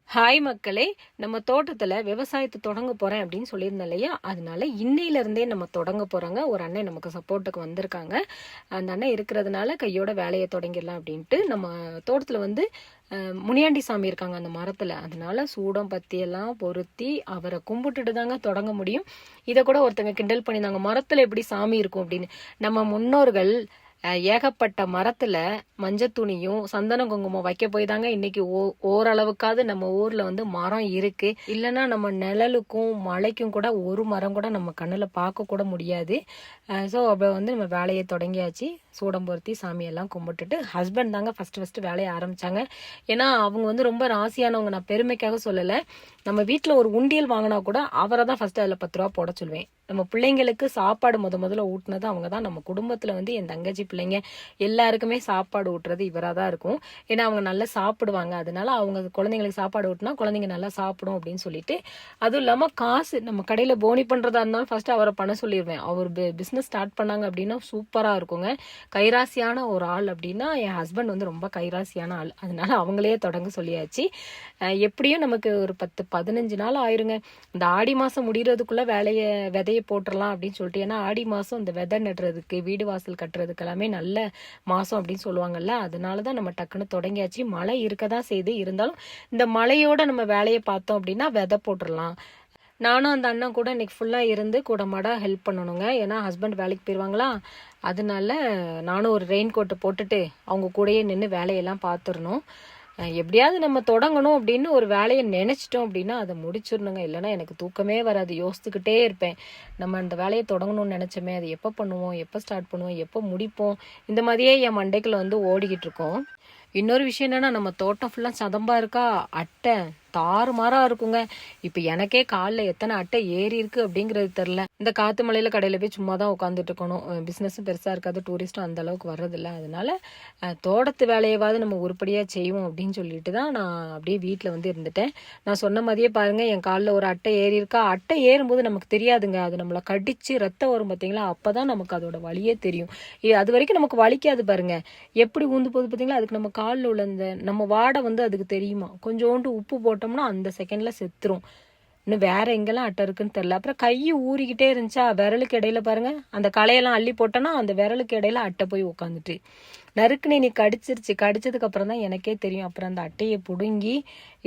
Hi மக்களே, நம்ம தோட்டத்தில் விவசாயத்தை தொடங்க போகிறேன் அப்படின்னு சொல்லியிருந்தேன் இல்லையா? அதனால இன்னையிலேருந்தே நம்ம தொடங்க போகிறாங்க. ஒரு அண்ணன் நமக்கு சப்போர்ட்டுக்கு வந்திருக்காங்க. அந்த அண்ணன் இருக்கிறதுனால கையோட வேலையை தொடங்கிடலாம் அப்படின்ட்டு நம்ம தோட்டத்தில் வந்து முனியாண்டி சாமி இருக்காங்க அந்த மரத்தில். அதனால சூடம் பத்தியெல்லாம் பொருத்தி அவரை கும்பிட்டுட்டு தாங்க தொடங்க முடியும். இதை கூட ஒருத்தங்க கிண்டல் பண்ணியிருந்தாங்க, மரத்தில் எப்படி சாமி இருக்கும் அப்படின்னு. நம்ம முன்னோர்கள் ஏகப்பட்ட மரத்துல மஞ்சள் துணியும் சந்தன குங்குமம் வைக்க போய் தாங்க இன்னைக்கு ஓரளவுக்காவது நம்ம ஊர்ல வந்து மரம் இருக்கு. இல்லைன்னா நம்ம நிழலுக்கும் மழைக்கும் கூட ஒரு மரம் கூட நம்ம கண்ணுல பார்க்க கூட முடியாது. ஸோ அப்போ வந்து நம்ம வேலையை தொடங்கியாச்சு. சூடம் பொருத்தி சாமியெல்லாம் கும்பிட்டுட்டு ஹஸ்பண்ட் தாங்க ஃபர்ஸ்ட் வேலையை ஆரம்பிச்சாங்க. ஏன்னா அவங்க வந்து ரொம்ப ராசியானவங்க. நான் பெருமைக்காக சொல்லலை. நம்ம வீட்டில் ஒரு உண்டியல் வாங்கினா கூட அவரை தான் ஃபர்ஸ்ட் அதில் 10 ரூபா போட சொல்லுவேன். நம்ம பிள்ளைங்களுக்கு சாப்பாடு முதல்ல ஊட்டினது அவங்க தான். நம்ம குடும்பத்தில் வந்து என் தங்கச்சி பிள்ளைங்க எல்லாருக்குமே சாப்பாடு ஊட்டுறது இவராக தான் இருக்கும். ஏன்னா அவங்க நல்லா சாப்பிடுவாங்க. அதனால அவங்க குழந்தைங்களுக்கு சாப்பாடு ஊட்டினா குழந்தைங்க நல்லா சாப்பிடும் அப்படின்னு சொல்லிட்டு, அதுவும் இல்லாமல் காசு நம்ம கடையில் போனி பண்ணுறதா இருந்தாலும் ஃபர்ஸ்ட் அவரை பண்ண சொல்லிடுவேன். அவர் பிஸ்னஸ் ஸ்டார்ட் பண்ணாங்க அப்படின்னா சூப்பராக இருக்குங்க. கைராசியான ஒரு ஆள் அப்படின்னா என் ஹஸ்பண்ட் வந்து ரொம்ப கைராசியான ஆள். அதனால அவங்களே தொடங்க சொல்லியாச்சு. எப்படியும் நமக்கு ஒரு 10-15 நாள் ஆயிருங்க. இந்த ஆடி மாதம் முடிகிறதுக்குள்ளே விதையை போட்டுடலாம் அப்படின்னு சொல்லிட்டு. ஏன்னா ஆடி மாதம் இந்த விதை நடுறதுக்கு வீடு வாசல் கட்டுறதுக்கு எல்லாமே நல்ல மாதம் அப்படின்னு சொல்லுவாங்கல்ல. அதனால தான் நம்ம டக்குன்னு தொடங்கியாச்சு. மழை இருக்க தான் செய்து, இருந்தாலும் இந்த மழையோட நம்ம வேலையை பார்த்தோம் அப்படின்னா விதை போட்டுடலாம். நானும் அந்த அண்ணன் கூட இன்னைக்கு ஃபுல்லாக இருந்து கூட மாட ஹெல்ப் பண்ணணுங்க. ஏன்னா ஹஸ்பண்ட் வேலைக்கு போயிடுவாங்களா. அதனால நானும் ஒரு ரெயின் கோட்டை போட்டுட்டு அவங்க கூடயே நின்று வேலையெல்லாம் பார்த்துடணும். எப்படியாவது நம்ம தொடங்கணும் அப்படின்னு ஒரு வேலையை நினைச்சிட்டோம் அப்படின்னா அதை முடிச்சிடணுங்க. இல்லைன்னா எனக்கு தூக்கமே வராது. யோசித்துக்கிட்டே இருப்பேன். நம்ம அந்த வேலையை தொடங்கணும்னு நினைச்சோமே, அது எப்போ பண்ணுவோம், எப்போ ஸ்டார்ட் பண்ணுவோம், எப்போ முடிப்போம், இந்த மாதிரியே என் மண்டைக்குள்ள வந்து ஓடிக்கிட்டு இருக்கோம். இன்னொரு விஷயம் என்னன்னா, நம்ம தோட்டம் ஃபுல்லாக சதம்பா இருக்கா, அட்டை தாறுமாறா இருக்குங்க. இப்போ எனக்கே காலில் எத்தனை அட்டை ஏறி இருக்கு அப்படிங்கிறது தெரில. இந்த காத்து மலையில கடையில் போய் சும்மா தான் உட்காந்துட்டு இருக்கணும். பிஸ்னஸும் பெருசாக இருக்காது, டூரிஸ்ட்டும் அந்த அளவுக்கு வர்றதில்ல. அதனால தோட்டத்து வேலையவாது நம்ம உருப்படியாக செய்வோம் அப்படின்னு சொல்லிட்டு தான் நான் அப்படியே வீட்டில் வந்து இருந்துட்டேன். நான் சொன்ன மாதிரியே பாருங்க, என் காலில் ஒரு அட்டை ஏறி இருக்கா. அட்டை ஏறும்போது நமக்கு தெரியாதுங்க, அது நம்மளை கடிச்சு ரத்தம் வரும் பார்த்தீங்களா, அப்போதான் நமக்கு அதோட வலியே தெரியும். அது வரைக்கும் நமக்கு வலிக்காது பாருங்க. எப்படி ஊந்து போகுது பார்த்தீங்களா, அதுக்கு நம்ம காலில் உள்ள இந்த நம்ம வாடை வந்து அதுக்கு தெரியுமா. கொஞ்சோண்டு உப்பு போட்டோம்னா அந்த செகண்ட்ல செத்துரும். இன்னும் வேற எங்கெல்லாம் அட்டை இருக்குன்னு தெரியல. அப்புறம் கை ஊறிக்கிட்டே இருந்துச்சா, விரலுக்கு இடையில பாருங்க அந்த களையெல்லாம் அள்ளி போட்டோன்னா அந்த விரலுக்கு இடையில அட்டை போய் உட்காந்துட்டு நறுக்குன்னு நீ கடிச்சிருச்சு. கடிச்சதுக்கு அப்புறம் தான் எனக்கே தெரியும். அப்புறம் அந்த அட்டையை பிடுங்கி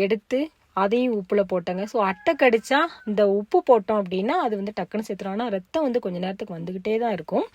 எடுத்து அதையும் உப்புல போட்டாங்க. ஸோ அட்டை கடிச்சா இந்த உப்பு போட்டோம் அப்படின்னா அது வந்து டக்குன்னு செத்துரும். ஆனால் ரத்தம் வந்து கொஞ்ச நேரத்துக்கு வந்துகிட்டே தான் இருக்கும்.